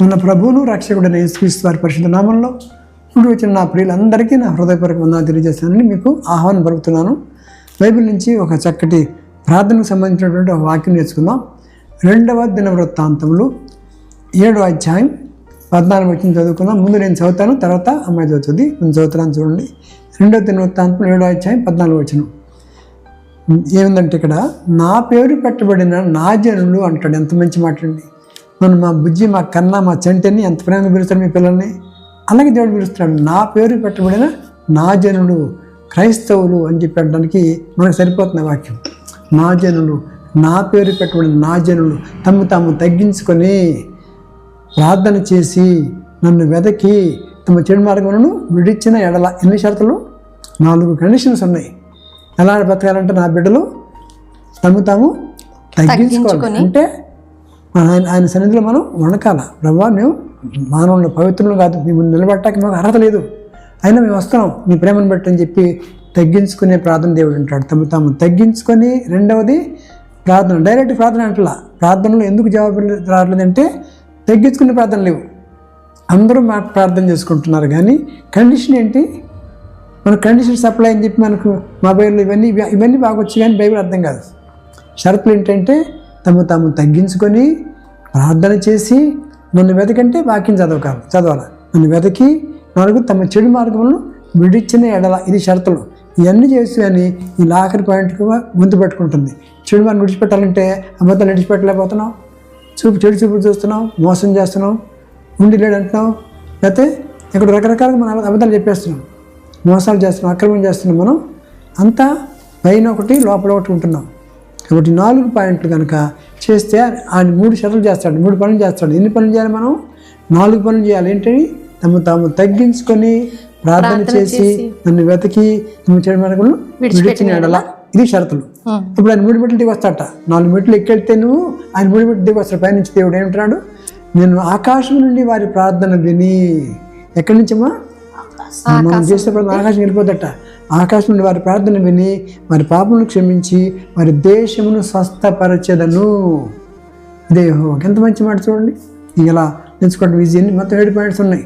మన ప్రభువును రక్షకుడైన యేసుక్రీస్తు వారి పరిశుద్ధ నామంలో ఇప్పుడు వచ్చిన నా ప్రియులందరికీ నా హృదయపూర్వక వందనాలు తెలియజేస్తానని మీకు ఆహ్వానం పలుకుతున్నాను. బైబిల్ నుంచి ఒక చక్కటి ప్రార్థనకు సంబంధించినటువంటి ఒక వాక్యం నేర్చుకుందాం. 2వ దినవృత్తాంతములు 7వ అధ్యాయం 14 వచ్చిన చదువుకుందాం. ముందు నేను చదువుతాను, తర్వాత అమ్మాయి చదువుతుంది. నేను చదువుతున్నాను చూడండి. 2వ దినవృత్తాంతం 7వ అధ్యాయం 14 వచ్చిన ఏముందంటే ఇక్కడ నా పేరు పెట్టబడిన నా జనులు అంటాడు. ఎంత మంచి మాట అండి. మనం మా బుజ్జి, మా కన్నా, మా చంటిని ఎంత ప్రేమగా పిలుస్తాడు మీ పిల్లల్ని. అలాగే దేవుడు పిలుస్తున్నాడు, నా పేరు పెట్టబడిన నా జనులు, క్రైస్తవులు అని చెప్పడానికి మనకు సరిపోతున్న వాక్యం. నా జనులు, నా పేరు పెట్టబడిన నా జనులు తమ్ము తాము తగ్గించుకొని ప్రార్థన చేసి నన్ను వెదకి తమ చెడు మార్గములను విడిచిన ఎడల. ఎన్ని షరతులు? 4 కండిషన్స్ ఉన్నాయి. ఎలా బతకాలంటే నా బిడ్డలు తమ్ము తాము తగ్గించుకోవాలి. అంటే ఆయన సన్నిధిలో మనం వణకాల. ప్రభావ మేము మానవులను పవిత్రులు కాదు, మేము నిలబెట్టడానికి మాకు అర్హత లేదు, అయినా మేము వస్తున్నాం నీ ప్రేమను బట్టి అని చెప్పి తగ్గించుకునే ప్రార్థన దేవుడు అంటాడు. తమ తాము తగ్గించుకొని. 2వది ప్రార్థన. డైరెక్ట్ ప్రార్థన అంటలా. ప్రార్థనలో ఎందుకు జవాబు రావట్లేదంటే తగ్గించుకునే ప్రార్థన లేవు. అందరూ ప్రార్థన చేసుకుంటున్నారు, కానీ కండిషన్ ఏంటి? మన కండిషన్ సప్లై అని చెప్పి మనకు మొబైల్లో ఇవన్నీ బాగా వచ్చి, కానీ బైబిల్ అర్థం కాదు. షరతులు ఏంటంటే తమ తాము తగ్గించుకొని ప్రార్థన చేసి నన్ను వెతకంటే వాక్యం చదవాలి. నన్ను వెతకి 4 తమ చెడు మార్గములను విడిచిన ఎడల. ఇది షరతులు. ఇవన్నీ చేసి అని ఈ ఆఖరి పాయింట్కి ముందు పెట్టుకుంటుంది. చెడు మార్గం విడిచిపెట్టాలంటే అబద్ధాలు విడిచిపెట్టలేకపోతున్నాం, చెడు చూపులు చూస్తున్నాం, మోసం చేస్తున్నాం, ఉండి లేడు అంటున్నాం, లేకపోతే ఇక్కడ రకరకాలుగా మనం అబద్ధాలు చెప్పేస్తున్నాం, మోసాలు చేస్తున్నాం, అక్రమం చేస్తున్నాం. మనం అంతా పైన ఒకటి లోపల ఒకటి ఉంటున్నాం. కాబట్టి 4 పాయింట్లు కనుక చేస్తే ఆయన 3 షరతులు చేస్తాడు, 3 పనులు చేస్తాడు. ఎన్ని పనులు చేయాలి? మనం 4 పనులు చేయాలి. ఏంటి? తమ తాము తగ్గించుకొని ప్రార్థన చేసి నన్ను వెతికి నువ్వు చెడు మార్గములను విడిచిన ఎడల. ఇది షరతులు. ఇప్పుడు ఆయన 3 మెట్లు దిగి వస్తాట. 4 మెట్లు ఎక్కెళ్తే నువ్వు ఆయన 3 మెట్లు దిగి వస్తాడు. పైనుంచి దేవుడు ఏమంటున్నాడు? నేను ఆకాశం నుండి వారి ప్రార్థన విని. ఎక్కడి నుంచమ్మా? మనం చేసే ప్రార్థన ఆకాశం వెళ్ళిపోద్దట. ఆకాశం నుండి వారి ప్రార్థన విని వారి పాపమును క్షమించి వారి దేశమును స్వస్థపరచెదను. ఇదే ఎంత మంచి మాట చూడండి. ఇలా నేర్చుకోవడం ఈజీ. మొత్తం 7 పాయింట్స్ ఉన్నాయి.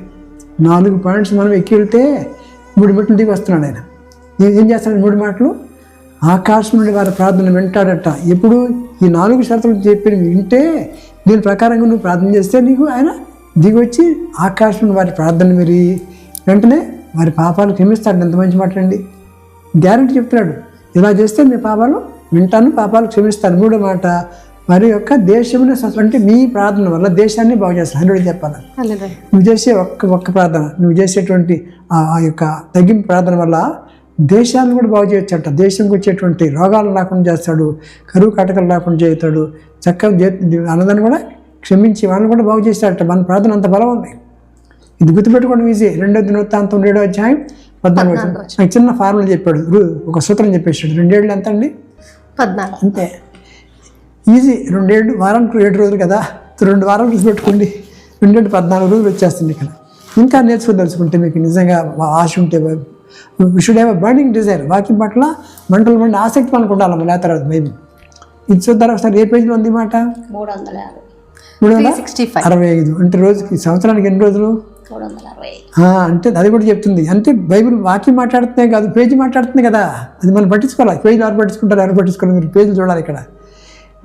4 పాయింట్స్ మనం ఎక్కి వెళ్తే 3 మెట్లు దిగి వస్తున్నాడు ఆయన. ఏం చేస్తాడు? 3 మాటలు. ఆకాశం నుండి వారి ప్రార్థన వింటాడట. ఎప్పుడు? ఈ 4 షరతులు చెప్పి వింటే దీని ప్రకారంగా నువ్వు ప్రార్థన చేస్తే నీకు ఆయన దిగి వచ్చి ఆకాశం నుండి వారి ప్రార్థన విని వెంటనే వారి పాపాలు క్షమిస్తాడు. ఎంత మంచి మాట అండి. గ్యారెంటీ చెప్తున్నాడు, ఇలా చేస్తే మీ పాపాలు వింటాను, పాపాలు క్షమిస్తాను. 3వ మాట, వారి యొక్క దేశముని, అంటే మీ ప్రార్థన వల్ల దేశాన్ని బాగు చేస్తాను. 100 చెప్పాలి. నువ్వు చేసే ఒక్క ప్రార్థన, నువ్వు చేసేటువంటి ఆ యొక్క తగ్గింపు ప్రార్థన వల్ల దేశాలను కూడా బాగు చేయొచ్చట. దేశంకి వచ్చేటువంటి రోగాలు రాకుండా చేస్తాడు, కరువు కటకలు రాకుండా చేస్తాడు, చక్కగా అన్నదాన్ని కూడా క్షమించి వాళ్ళని కూడా బాగు చేస్తాడట. మన ప్రార్థన అంత బలం ఉంది. ఇది గుర్తుపెట్టుకోవడం ఈజీ. 2వ దినవృత్తాంతం 7వ అధ్యాయం 14 వచ్చిన చిన్న ఫార్ములా చెప్పాడు, ఒక సూత్రం చెప్పేసాడు. 2 ఏళ్ళు ఎంత అండి? 14. అంతే ఈజీ. 2 ఏళ్ళు వారానికి 7 రోజులు కదా, 2 వారాలు గుర్తుపెట్టుకోండి. 2 ఏళ్ళు 14 రోజులు వచ్చేస్తుంది. ఇక్కడ ఇంకా నేర్చుకోదలుచుకుంటే మీకు నిజంగా ఆశ ఉంటే we should have a burning desire. వాక్యం పట్ల మంటలు మండి ఆసక్తి మనకు ఉండాలి. లేకపోతే బైబిల్ ఇది చూద్దాం ఒకసారి. ఏ పేజీలో ఉంది మాట? 365. అంటే రోజుకి, సంవత్సరానికి ఎన్ని రోజులు? 365. అంటే అది కూడా చెప్తుంది. అంటే బైబిల్ వాక్యం మాట్లాడుతున్నాయి కాదు, పేజీ మాట్లాడుతుంది కదా. అది మనం పట్టించుకోవాలి. పేజీలు ఎవరు పట్టించుకుంటారు? ఎవరు పట్టించుకోవాలి? మీరు పేజీలు చూడాలి. ఇక్కడ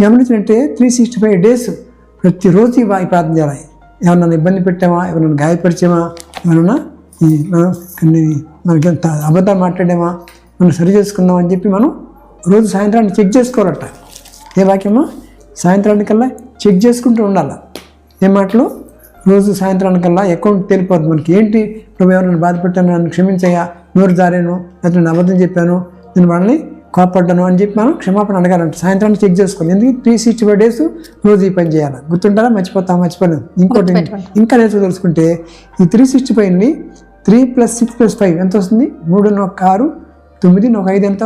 గమనించినట్టే 365 డేస్ ప్రతిరోజు ఈ ప్రార్థన చేయాలి. ఎవరన్నా ఇబ్బంది పెట్టామా, ఎవరన్నా గాయపరిచామా, ఎవరన్నా మనకి అబద్ధాలు మాట్లాడామా, మనం సరి చేసుకుందాం అని చెప్పి మనం రోజు సాయంత్రాన్ని చెక్ చేసుకోవాలట. ఏ వాక్యమో సాయంత్రానికల్లా చెక్ చేసుకుంటూ ఉండాలి. ఏ మాటలు? రోజు సాయంత్రానికల్లా అకౌంట్ తెలిపోద్ది మనకి. ఏంటి? నువ్వు ఎవరైనా బాధ పెట్టాను, నన్ను క్షమించయ్యా, నోరు జారాను, లేకపోతే నేను అబద్ధం చెప్పాను, నేను వాళ్ళని కోపడ్డాను అని చెప్పి మనం క్షమాపణ అడగాలంట. సాయంత్రాన్ని చెక్ చేసుకోవాలి. ఎందుకు? 365 డేస్ రోజు ఈ పని చేయాలి. గుర్తుంటారా? మర్చిపోలేదు. ఇంకోటి ఇంకా నేర్చుకోదలుచుకుంటే ఈ 365ని 3 + 6 + 5 ఎంత వస్తుంది? 3 × 1 = 9, 1 × 5 ఎంత?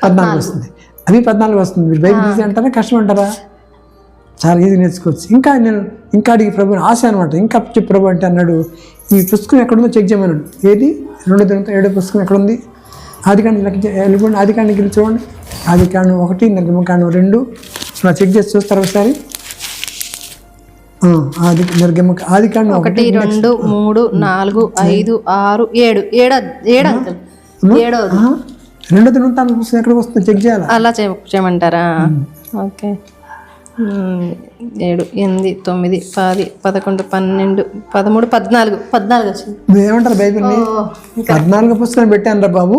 14 వస్తుంది. అది 14 వస్తుంది. మీరు బైబిల్ ఈజీ అంటారా, కష్టం అంటారా? చాలా ఈజీ నేర్చుకోవచ్చు. ఇంకా అడిగి ప్రభు ఆశ అనమాట. ఇంకా చెప్పు ప్రభు అంటే అన్నాడు, ఈ పుస్తకం ఎక్కడుందో చెక్ చేయమన్నాడు. ఏది? 7వ పుస్తకం ఎక్కడుంది? ఆదికాండానికి వెళ్ళి చూడండి. ఆదికాండం 1, నిర్గమకాండం 2. చెక్ చేసి చూస్తారు ఒకసారి. ఆది నిర్గమ ఆది కాండం 1, 2, 3, 4, 5, 6, 7 7 అంకుల్ 7వ రెండో దినవృత్తాంత పుస్తకం ఎక్కడికి వస్తుంది చెక్ చేయాలి. అలా చేయమంటారా? ఓకే. 7, 8, 9, 10, 11, 12, 13, 14 వచ్చింది. ఏమంటారు బైబిల్ని? 14 పుస్తకాలు పెట్టాను రా బాబు,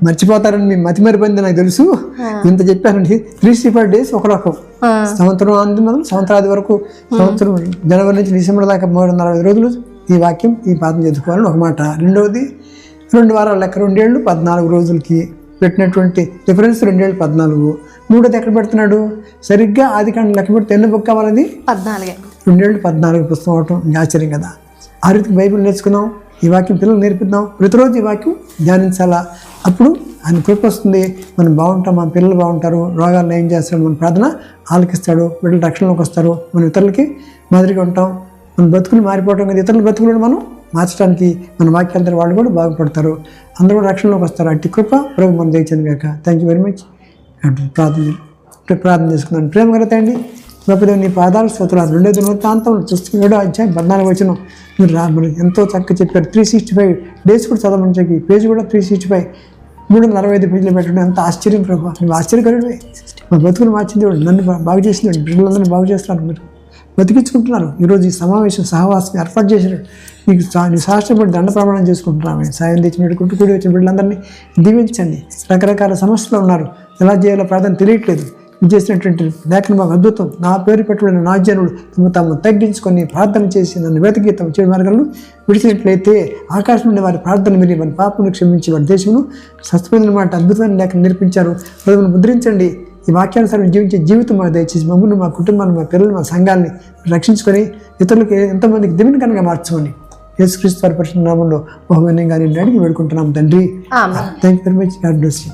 మర్చిపోతారని మీ మతి మరిపోయింది నాకు తెలుసు. ఇంత చెప్పానండి. 365 days ఒక రకం. సంవత్సరం అంతిమం సంవత్సరాది వరకు, సంవత్సరం జనవరి నుంచి డిసెంబర్ దాకా 360 రోజులు ఈ వాక్యం ఈ పాఠం చదువుకోవాలని ఒక మాట. రెండవది 2 వారాల లెక్క, 2 ఏళ్ళు 14 రోజులకి పెట్టినటువంటి రిఫరెన్స్ 2 ఏళ్ళు 14. మూడోది ఎక్కడ పెడుతున్నాడు? సరిగ్గా ఆది కాండం లెక్క పెడితే ఎన్ని బుక్ కావాలది? 14. 2 ఏళ్ళు 14 పుస్తకం అవటం ఆశ్చర్యం కదా. ఆ రీతికి బైబిల్ నేర్చుకుందాం, ఈ వాక్యం పిల్లలు నేర్పిద్దాం, ప్రతిరోజు ఈ వాక్యం ధ్యానించాలా. అప్పుడు ఆయన కృప వస్తుంది, మనం బాగుంటాం, మన పిల్లలు బాగుంటారు, రోగాలు నయం చేస్తాడు, మన ప్రార్థన ఆలకిస్తాడు, బిడ్డలు రక్షణలోకి వస్తారు, మన ఇతరులకి మాదిరిగా ఉంటాం, మన బతుకులు మారిపోవటం కదా, ఇతరుల బతుకులను మనం మార్చడానికి మన వాక్యాలంతా వాళ్ళు కూడా బాగుపడతారు, అందరూ రక్షణలోకి వస్తారు. అట్టి కృప ప్రభు మనం దయచేయండి కాక. Thank you very much. ప్రార్థన చేసుకున్నాను. ప్రేమ కలుగుతా అండి గొప్పదేవి, నీ పాదాలు స్తోత్రాలు. 2వ దినవృత్తాంతం పుస్తకం 7వ అధ్యాయం 14 వచనం మీరు ఎంతో చక్కగా చెప్పారు. 365 days కూడా చదవమని చెప్పి పేజీ కూడా 365 365 పేజీలు పెట్టడం ఎంత ఆశ్చర్యం ప్రభు. నువ్వు ఆశ్చర్యకరుడే. మా బతుకులు మార్చింది వాడు, నన్ను బాగు చేసింది, బిడ్డలందరినీ బాగు చేస్తున్నారు, మీరు బతికించుకుంటున్నారు. ఈరోజు ఈ సమావేశం సహవాసం ఏర్పాటు చేసినాడు. నీకు శాస్త్రపడి దండ ప్రమాణం చేసుకుంటున్నాము. సాయం తెచ్చి కూడి వచ్చిన బిడ్డలందరినీ దీవించండి. రకరకాల సమస్యలు ఉన్నారు, ఎలా చేయాలో ప్రార్థన తెలియట్లేదు. ఇది చేసినటువంటి లేఖను మాకు అద్భుతం. నా పేరు పెట్టుబడిన నా జనులు తాము తగ్గించుకొని ప్రార్థన చేసి నన్ను వెతికి తమ చెడు మార్గాలను విడిచినట్లయితే ఆకాశం నుండి వారి ప్రార్థన విని వారి పాపను క్షమించి వారి దేశమును స్వస్థమైన మాట అద్భుతమైన లేఖను నేర్పించారు. ప్రభువును ముద్రించండి. ఈ వాక్యానుసారం జీవించే జీవితం మాకు దయచేసి మమ్మల్ని, మా కుటుంబాన్ని, మా పిల్లలు, మా సంఘాన్ని రక్షించుకొని ఇతరులకు ఎంతోమందికి దివినకరంగా మార్చుకోండి. యేసుక్రీస్తు వారి పరిశుద్ధ నామములో బహుమానంగా నేను అడిగి వేడుకుంటున్నాం తండ్రి. Thank you very much. God bless you.